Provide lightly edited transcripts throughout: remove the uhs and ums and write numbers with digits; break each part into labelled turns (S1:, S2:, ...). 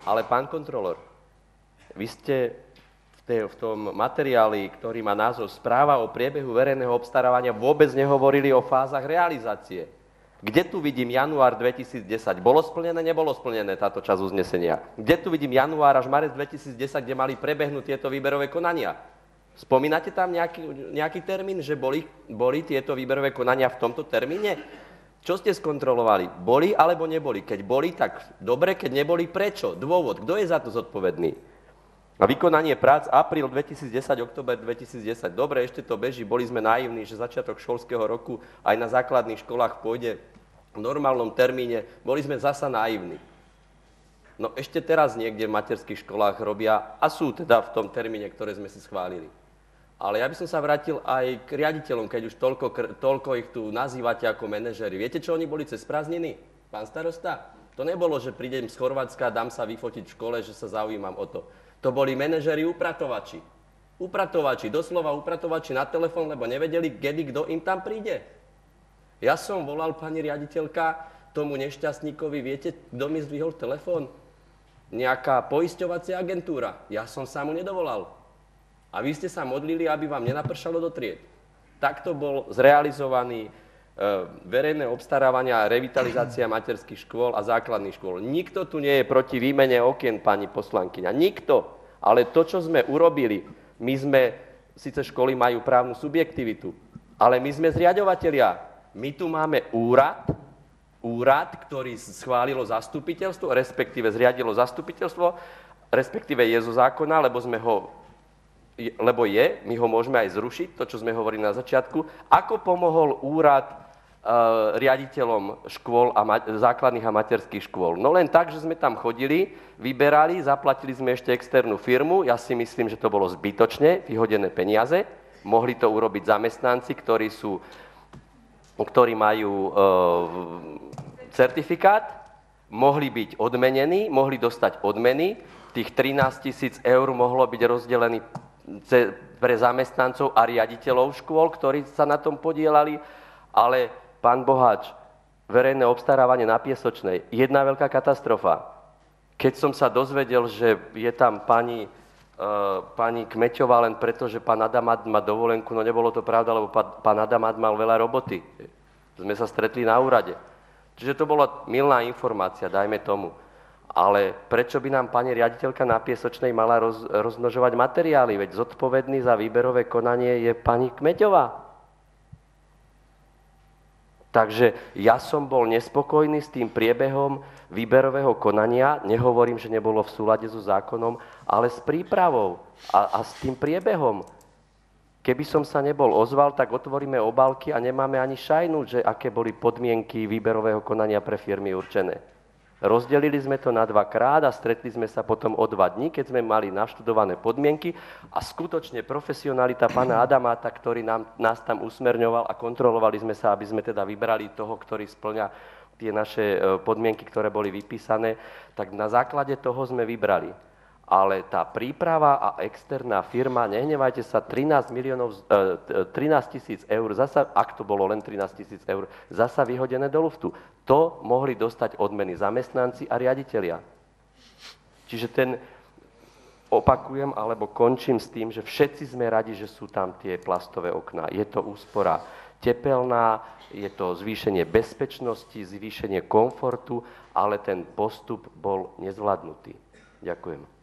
S1: Ale pán kontrolor, vy ste v tom materiáli, ktorý má názov Správa o priebehu verejného obstarávania, vôbec nehovorili o fázach realizácie. Kde tu vidím január 2010? Bolo splnené, nebolo splnené táto časť uznesenia? Kde tu vidím január až marec 2010, kde mali prebehnúť tieto výberové konania? Spomínate tam nejaký termín, že boli tieto výberové konania v tomto termíne? Čo ste skontrolovali? Boli alebo neboli? Keď boli, tak dobre, keď neboli, prečo? Dôvod, kto je za to zodpovedný? A vykonanie prác apríl 2010, október 2010. Dobre, ešte to beží, boli sme naivní, že začiatok školského roku aj na základných školách pôjde v normálnom termíne. Boli sme zasa naivní. No ešte teraz niekde v materských školách robia, a sú teda v tom termíne, ktoré sme si schválili. Ale ja by som sa vrátil aj k riaditeľom, keď už toľko ich tu nazývate ako manažéri. Viete, čo oni boli cez prázdniny, pán starosta? To nebolo, že prídem z Chorvátska, dám sa vyfotiť v škole, že sa zaujímam o to. To boli manažéri upratovači. Upratovači, doslova upratovači na telefón, lebo nevedeli, kedy kto im tam príde. Ja som volal, pani riaditeľka, tomu nešťastníkovi, viete, kto mi zdvihol telefón? Nejaká poisťovacia agentúra. Ja som sa mu nedovolal. A vy ste sa modlili, aby vám nenapršalo do tried. Takto bol zrealizovaný verejné obstarávania a revitalizácia materských škôl a základných škôl. Nikto tu nie je proti výmene okien, pani poslankyňa. Nikto. Ale to, čo sme urobili, síce školy majú právnu subjektivitu, ale my sme zriaďovatelia. My tu máme úrad, ktorý schválilo zastupiteľstvo, respektíve zriadilo zastupiteľstvo, respektíve je zo zákona, my ho môžeme aj zrušiť, to, čo sme hovorili na začiatku. Ako pomohol úrad riaditeľom škôl a základných a materských škôl? No len tak, že sme tam chodili, vyberali, zaplatili sme ešte externú firmu. Ja si myslím, že to bolo zbytočne vyhodené peniaze. Mohli to urobiť zamestnanci, ktorí majú certifikát, mohli byť odmenení, mohli dostať odmeny. Tých 13 000 eur mohlo byť rozdelený pre zamestnancov a riaditeľov škôl, ktorí sa na tom podielali, ale pán Boháč, verejné obstarávanie na Piesočnej, jedna veľká katastrofa. Keď som sa dozvedel, že je tam pani Kmeťová len preto, že pán Adamat má dovolenku, no nebolo to pravda, lebo pán Adamat mal veľa roboty. Sme sa stretli na úrade. Čiže to bola mylná informácia, dajme tomu. Ale prečo by nám pani riaditeľka na Piesočnej mala rozmnožovať materiály? Veď zodpovedný za výberové konanie je pani Kmeťová. Takže ja som bol nespokojný s tým priebehom výberového konania. Nehovorím, že nebolo v súlade so zákonom, ale s prípravou a s tým priebehom. Keby som sa nebol ozval, tak otvoríme obálky a nemáme ani šajnu, že aké boli podmienky výberového konania pre firmy určené. Rozdelili sme to na 2-krát a stretli sme sa potom o 2 dní, keď sme mali naštudované podmienky a skutočne profesionalita pána Adamáta, ktorý nás tam usmerňoval a kontrolovali sme sa, aby sme teda vybrali toho, ktorý spĺňa tie naše podmienky, ktoré boli vypísané, tak na základe toho sme vybrali. Ale tá príprava a externá firma, nehnevajte sa, 13 000 eur, zasa, ak to bolo len 13 000 eur, zasa vyhodené do luftu. To mohli dostať odmeny zamestnanci a riaditelia. Čiže opakujem, alebo končím s tým, že všetci sme radi, že sú tam tie plastové okná. Je to úspora tepelná, je to zvýšenie bezpečnosti, zvýšenie komfortu, ale ten postup bol nezvládnutý. Ďakujem.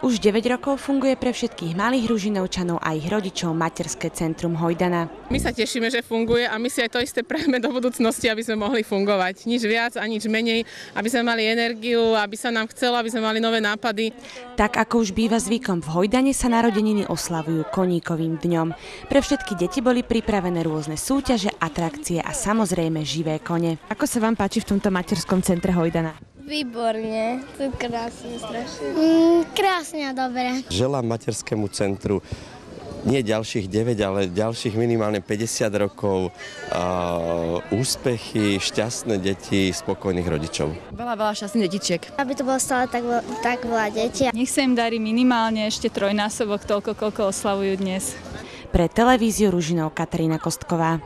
S2: Už 9 rokov funguje pre všetkých malých Ružinovčanov a ich rodičov materské centrum Hojdana.
S3: My sa tešíme, že funguje a my si aj to isté prajeme do budúcnosti, aby sme mohli fungovať. Nič viac a nič menej, aby sme mali energiu, aby sa nám chcelo, aby sme mali nové nápady.
S2: Tak ako už býva zvykom, v Hojdane sa narodeniny oslavujú koníkovým dňom. Pre všetky deti boli pripravené rôzne súťaže, atrakcie a samozrejme živé kone. Ako sa vám páči v tomto materskom centre Hojdana?
S4: Výborne, to je krásne strašne. Krásne a dobre.
S5: Želám materskému centru nie ďalších 9, ale ďalších minimálne 50 rokov, úspechy, šťastné deti, spokojných rodičov.
S6: Veľa šťastných detičiek.
S4: Aby to bolo stále tak veľa detí.
S6: Nech sa im darí minimálne ešte trojnásobok toľko, koľko oslavujú dnes.
S2: Pre televíziu Ružinov Katarína Kostková.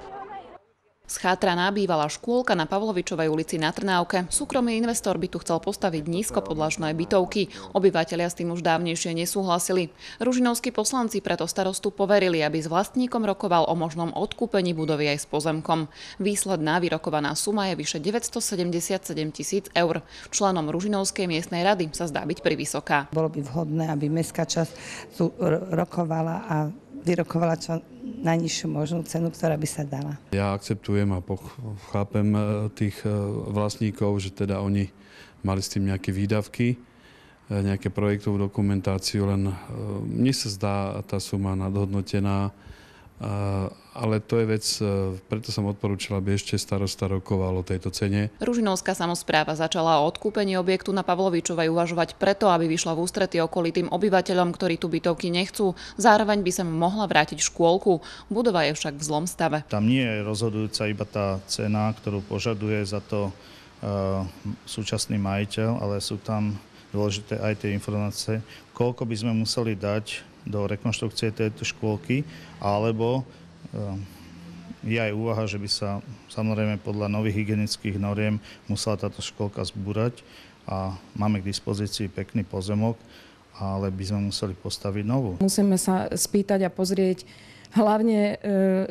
S7: Schátraná bývalá škôlka na Pavlovičovej ulici na Trnávke. Súkromný investor by tu chcel postaviť nízkopodlažné bytovky. Obyvatelia s tým už dávnejšie nesúhlasili. Ružinovskí poslanci preto starostu poverili, aby s vlastníkom rokoval o možnom odkúpení budovy aj s pozemkom. Výsledná vyrokovaná suma je vyše 977 000 eur. Členom Ružinovskej miestnej rady sa zdá byť privysoká.
S8: Bolo by vhodné, aby mestská časť rokovala a vyrokovala čo najnižšiu možnú cenu, ktorá by sa dala.
S9: Ja akceptujem a chápem tých vlastníkov, že teda oni mali s tým nejaké výdavky, nejaké projektovú dokumentáciu, len mne sa zdá tá suma nadhodnotená, ale to je vec, preto som odporúčila, aby ešte starosta rokoval o tejto cene.
S7: Ružinovská samospráva začala o odkúpení objektu na Pavlovičovej uvažovať preto, aby vyšla v ústrety okolitým obyvateľom, ktorí tu bytovky nechcú. Zároveň by sa mohla vrátiť škôlku. Budova je však v zlom stave.
S10: Tam nie je rozhodujúca iba tá cena, ktorú požaduje za to súčasný majiteľ, ale sú tam dôležité aj tie informácie, koľko by sme museli dať do rekonštrukcie tejto škôlky, alebo je aj úvaha, že by sa samozrejme podľa nových hygienických noriem musela táto škôlka zbúrať a máme k dispozícii pekný pozemok, ale by sme museli postaviť novú.
S11: Musíme sa spýtať a pozrieť hlavne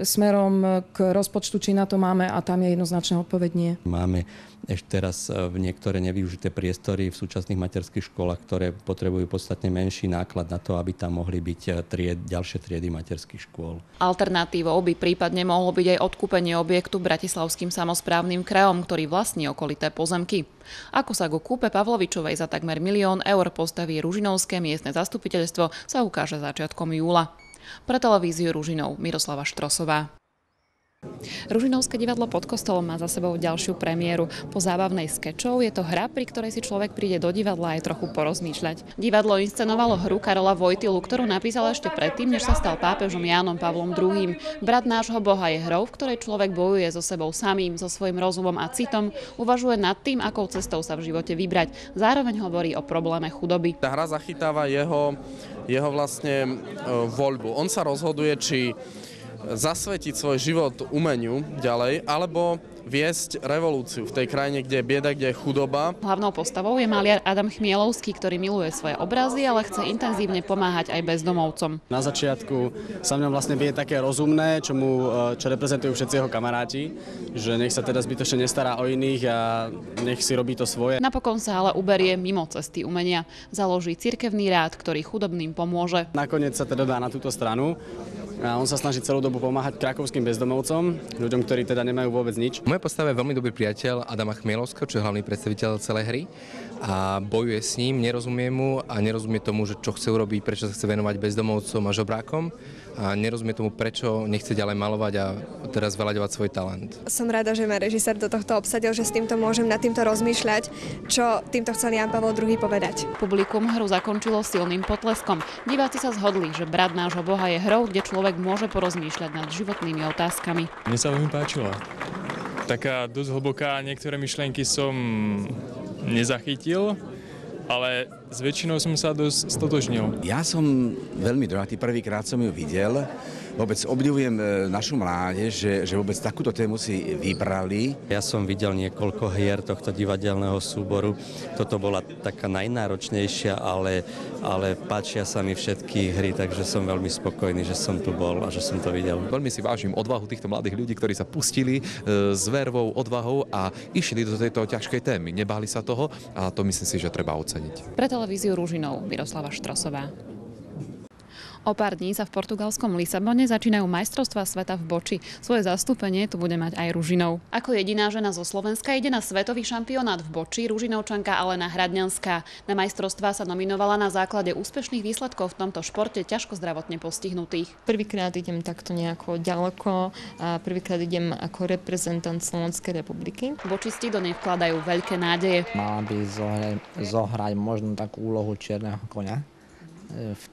S11: smerom k rozpočtu, či na to máme, a tam je jednoznačné odpoveď nie.
S5: Máme ešte teraz v niektoré nevyužité priestory v súčasných materských školách, ktoré potrebujú podstatne menší náklad na to, aby tam mohli byť ďalšie triedy materských škôl.
S7: Alternatívou by prípadne mohlo byť aj odkúpenie objektu bratislavským samosprávnym krajom, ktorý vlastní okolité pozemky. Ako sa ku kúpe Pavlovičovej za takmer 1 000 000 eur postaví Ružinovské miestne zastupiteľstvo, sa ukáže začiatkom júla. Pre televíziu Ružinov Miroslava Štrosová. Ružinovské divadlo pod kostolom má za sebou ďalšiu premiéru. Po zábavnej skečov je to hra, pri ktorej si človek príde do divadla aj trochu porozmýšľať. Divadlo inscenovalo hru Karola Vojtilu, ktorú napísal ešte predtým, než sa stal pápežom Jánom Pavlom II. Brat nášho Boha je hrou, v ktorej človek bojuje so sebou samým, so svojím rozumom a citom, uvažuje nad tým, akou cestou sa v živote vybrať. Zároveň hovorí o probléme chudoby.
S12: Tá hra zachytáva jeho vlastne voľbu. On sa rozhoduje, či zasvetiť svoj život umeniu ďalej, alebo viesť revolúciu v tej krajine, kde je bieda, kde je chudoba.
S7: Hlavnou postavou je maliar Adam Chmielovský, ktorý miluje svoje obrazy, ale chce intenzívne pomáhať aj bezdomovcom.
S13: Na začiatku sa v ňom vlastne vie také rozumné, čo reprezentujú všetci jeho kamaráti, že nech sa teda zbytočne nestará o iných a nech si robí to svoje.
S7: Napokon sa ale uberie mimo cesty umenia. Založí cirkevný rád, ktorý chudobným pomôže.
S13: Nakoniec sa teda dá na túto stranu. A on sa snaží celú dobu pomáhať krakovským bezdomovcom, ľuďom, ktorí teda nemajú vôbec nič.
S14: Moja postava je veľmi dobrý priateľ Adama Chmielovského, čo je hlavný predstaviteľ celej hry, a bojuje s ním, nerozumie mu a nerozumie tomu, že čo chce urobiť, prečo sa chce venovať bezdomovcom a žobrákom, a nerozumie tomu, prečo nechce ďalej malovať a teraz zveľaďovať svoj talent.
S15: Som rada, že ma režisér do tohto obsadil, že s týmto môžem nad týmto rozmýšľať, čo týmto chcel Ján Pavol II povedať.
S7: Publikum hru zakončilo silným potleskom. Diváci sa zhodli, že Brat nášho Boha je hrou, kde človek môže porozmýšľať nad životnými otázkami.
S16: Mne sa veľmi páčila. Taká dosť hlboká, niektoré myšlienky som nezachytil, ale s väčšinou som sa dosť stotožnil.
S17: Ja som veľmi dohnatý, prvýkrát som ju videl. Vôbec obdivujem našu mládež, že vôbec takúto tému si vybrali.
S5: Ja som videl niekoľko hier tohto divadelného súboru. Toto bola taká najnáročnejšia, ale páčia sa mi všetky hry, takže som veľmi spokojný, že som tu bol a že som to videl.
S18: Veľmi si vážim odvahu týchto mladých ľudí, ktorí sa pustili s vervou, odvahou a išli do tejto ťažkej témy. Nebáli sa toho a to myslím si, že treba oceniť.
S7: Pre televíziu Ružinov Miroslava Štrosová. O pár dní sa v portugalskom Lisabone začínajú majstrovstvá sveta v boči. Svoje zastúpenie tu bude mať aj Ružinov. Ako jediná žena zo Slovenska ide na svetový šampionát v boči Ružinovčanka Alena Hradňanská. Na majstrovstvá sa nominovala na základe úspešných výsledkov v tomto športe ťažko zdravotne postihnutých.
S19: Prvýkrát idem takto nejako ďaleko a prvýkrát idem ako reprezentant Slovenskej republiky.
S7: Bočisti do nej vkladajú veľké nádeje.
S20: Mala by zohrať možno takú úlohu čierneho koňa. v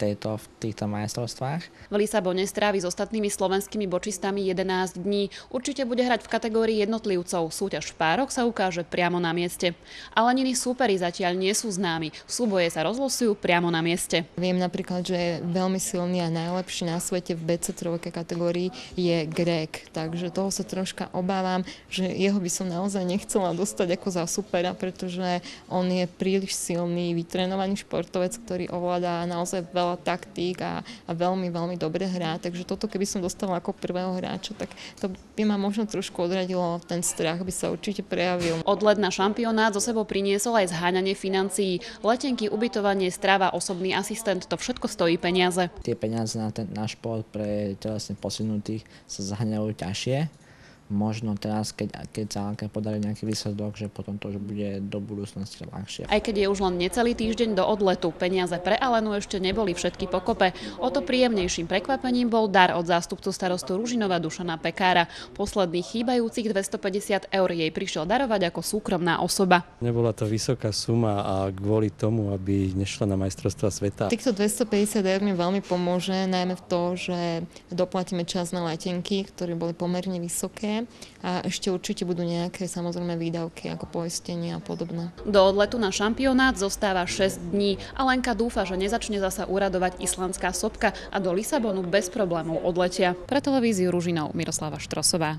S20: týchto majstrovstvách.
S7: V Lisabone strávi s ostatnými slovenskými bočistami 11 dní. Určite bude hrať v kategórii jednotlivcov. Súťaž v pároch sa ukáže priamo na mieste. Ale iní súperi zatiaľ nie sú známi. Súboje sa rozlosujú priamo na mieste.
S19: Viem napríklad, že je veľmi silný a najlepší na svete v BC3 kategórii je Greg. Takže toho sa troška obávam, že jeho by som naozaj nechcela dostať ako za supera, pretože on je príliš silný, vytrénovaný športovec, ktorý ovláda naozaj veľa taktík a veľmi, veľmi dobre hrá. Takže toto, keby som dostala ako prvého hráča, tak to by ma možno trošku odradilo, ten strach by sa určite prejavil.
S7: Odlet na šampionát zo sebou priniesol aj zháňanie financií. Letenky, ubytovanie, strava, osobný asistent, to všetko stojí peniaze.
S20: Tie peniaze na šport pre telesne posunutých sa zháňajú ťažšie. Možno teraz, keď sa podarí nejaký výsledok, že potom to už bude do budúcnosti ľahšie.
S7: Aj keď je už len necelý týždeň do odletu, peniaze pre Alenu ešte neboli všetky pokope. O to príjemnejším prekvapením bol dar od zástupcu starostu Ružinova Dušana Pekára. Posledných chýbajúcich 250 eur jej prišiel darovať ako súkromná osoba.
S5: Nebola to vysoká suma a kvôli tomu, aby nešla na majstrovstvá sveta.
S19: Týchto 250 eur mi veľmi pomôže, najmä v to, že doplatíme čas na letenky, ktoré boli pomerne vysoké. A ešte určite budú nejaké samozrejme výdavky ako poistenie a podobné.
S7: Do odletu na šampionát zostáva 6 dní. Alenka dúfa, že nezačne zasa uradovať islandská sopka a do Lisabonu bez problémov odletia. Pre televíziu Ružinov Miroslava Štrosová.